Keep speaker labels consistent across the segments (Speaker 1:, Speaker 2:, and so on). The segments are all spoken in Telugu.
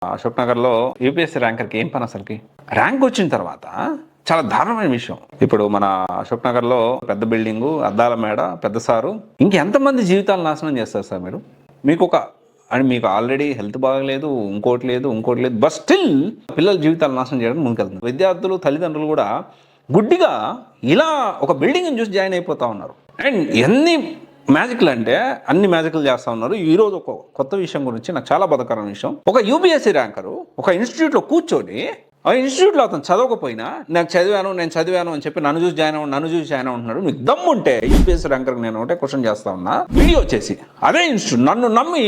Speaker 1: అశోక్ నగర్లో యూపీఎస్సీ ర్యాంకర్కి ఏం పని అసలుకి? ర్యాంక్ వచ్చిన తర్వాత చాలా దారుణమైన విషయం. ఇప్పుడు మన అశోక్ నగర్లో పెద్ద బిల్డింగు, అద్దాల మేడ, పెద్ద సారు, ఇంకెంతమంది జీవితాలు నాశనం చేస్తారు సార్ మీరు? మీకు ఆల్రెడీ హెల్త్ బాగలేదు, ఇంకోటి లేదు, బట్ స్టిల్ పిల్లల జీవితాలు నాశనం చేయడానికి ముందుకెళ్తున్నారు. విద్యార్థులు, తల్లిదండ్రులు కూడా గుడ్డిగా ఇలా ఒక బిల్డింగ్ని చూసి జాయిన్ అయిపోతా ఉన్నారు. అండ్ ఎన్ని మ్యాజిక్లు అంటే అన్ని మ్యాజిక్లు చేస్తూ ఉన్నారు. ఈరోజు ఒక కొత్త విషయం గురించి నాకు చాలా బాధాకరమైన విషయం. ఒక యూపీఎస్సీ ర్యాంకరు ఒక ఇన్స్టిట్యూట్లో కూర్చొని, ఆ ఇన్స్టిట్యూట్లో అతను చదవకపోయినా నేను చదివాను అని చెప్పి నన్ను చూసి జాయిన్ అవుతున్నాడు. నీకు దమ్ము ఉంటే యూపీఎస్సీ ర్యాంకర్కి నేను ఒకటే క్వశ్చన్ చేస్తా ఉన్నా, వీడియో చేసి అదే ఇన్స్టిట్యూట్ నన్ను నమ్మి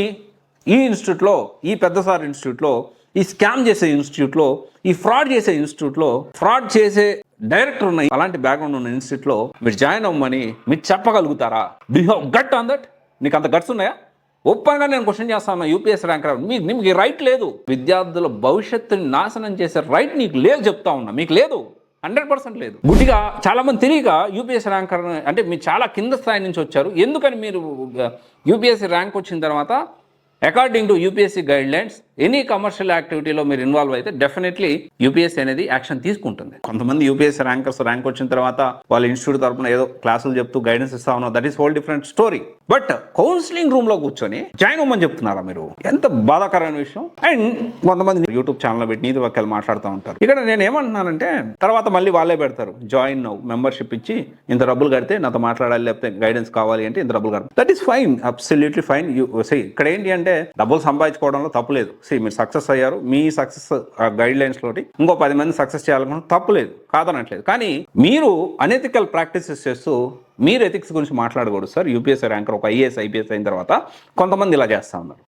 Speaker 1: ఈ ఇన్స్టిట్యూట్లో, ఈ పెద్దసారి ఇన్స్టిట్యూట్లో, ఈ స్కామ్ చేసే ఇన్స్టిట్యూట్లో, ఈ ఫ్రాడ్ చేసే ఇన్స్టిట్యూట్లో, ఫ్రాడ్ చేసే డైరెక్టర్ ఉన్న అలాంటి బ్యాక్గ్రౌండ్ ఉన్న ఇన్స్టిట్యూట్లో మీరు జాయిన్ అవ్వమని మీరు చెప్పగలుగుతారా? Do you have got on that? నీకు అంత గట్స్ ఉన్నాయా? ఓపెన్గా నేను క్వశ్చన్ చేస్తాను. యూపీఎస్సీ ర్యాంకర్ మీకు రైట్ లేదు. విద్యార్థుల భవిష్యత్తుని నాశనం చేసే రైట్ నీకు లేదు చెప్తా ఉన్నా. మీకు లేదు, 100% లేదు. గుడ్డిగా చాలామంది తెలియక యూపీఎస్సీ ర్యాంకర్ అంటే మీరు చాలా కింద స్థాయి నుంచి వచ్చారు. ఎందుకని మీరు యూపీఎస్సీ ర్యాంక్ వచ్చిన తర్వాత according to UPSC guidelines any commercial యాక్టివిటీలో మీరు ఇన్వాల్వ్ అయితే డెఫినెట్లీ యూపీఎస్సీ అనేది యాక్షన్ తీసుకుంటుంది. కొంతమంది యూపీఎస్సీ ర్యాంకర్స్ ర్యాంక్ వచ్చిన తర్వాత వాళ్ళ ఇన్స్టిట్యూట్ తరపున ఏదో క్లాసులు చెప్తూ గైడెన్స్ ఇస్తా ఉన్నారు. That is whole different story. But counselling room లో కూర్చొని జాయిన్ అవ్వమని చెప్తున్నారా మీరు? ఎంత బాధాకరమైన విషయం. అండ్ కొంతమంది యూట్యూబ్ ఛానల్ పెట్టి నీతి వాక్యాలు మాట్లాడుతూ ఉంటారు. ఇక్కడ నేను ఏమంటున్నానంటే, తర్వాత మళ్ళీ వాళ్ళే పెడతారు జాయిన్ నౌ, మెంబర్షిప్ ఇచ్చి ఇంత డబ్బులు కడితే నాతో మాట్లాడాలి, లేకపోతే గైడెన్స్ కావాలి అంటే ఇంత డబ్బులు కడతారు. That is fine, absolutely fine. ఇక్కడ ఏంటి అంటే డబ్బులు సంపాదించుకోవడంలో తప్పులేదు. మీరు సక్సెస్ అయ్యారు, మీ సక్సెస్ గైడ్ లైన్స్ తోటి ఇంకో 10 మంది సక్సెస్ చేయాలనుకుంటే తప్పులేదు, కాదనట్లేదు. కానీ మీరు అనెథికల్ ప్రాక్టీసెస్ చేస్తూ మీరు ఎథిక్స్ గురించి మాట్లాడకూడదు సార్. యూపీఎస్సీ ర్యాంకర్ ఒక ఐఏఎస్, ఐపీఎస్ అయిన తర్వాత కొంతమంది ఇలా చేస్తా ఉన్నారు.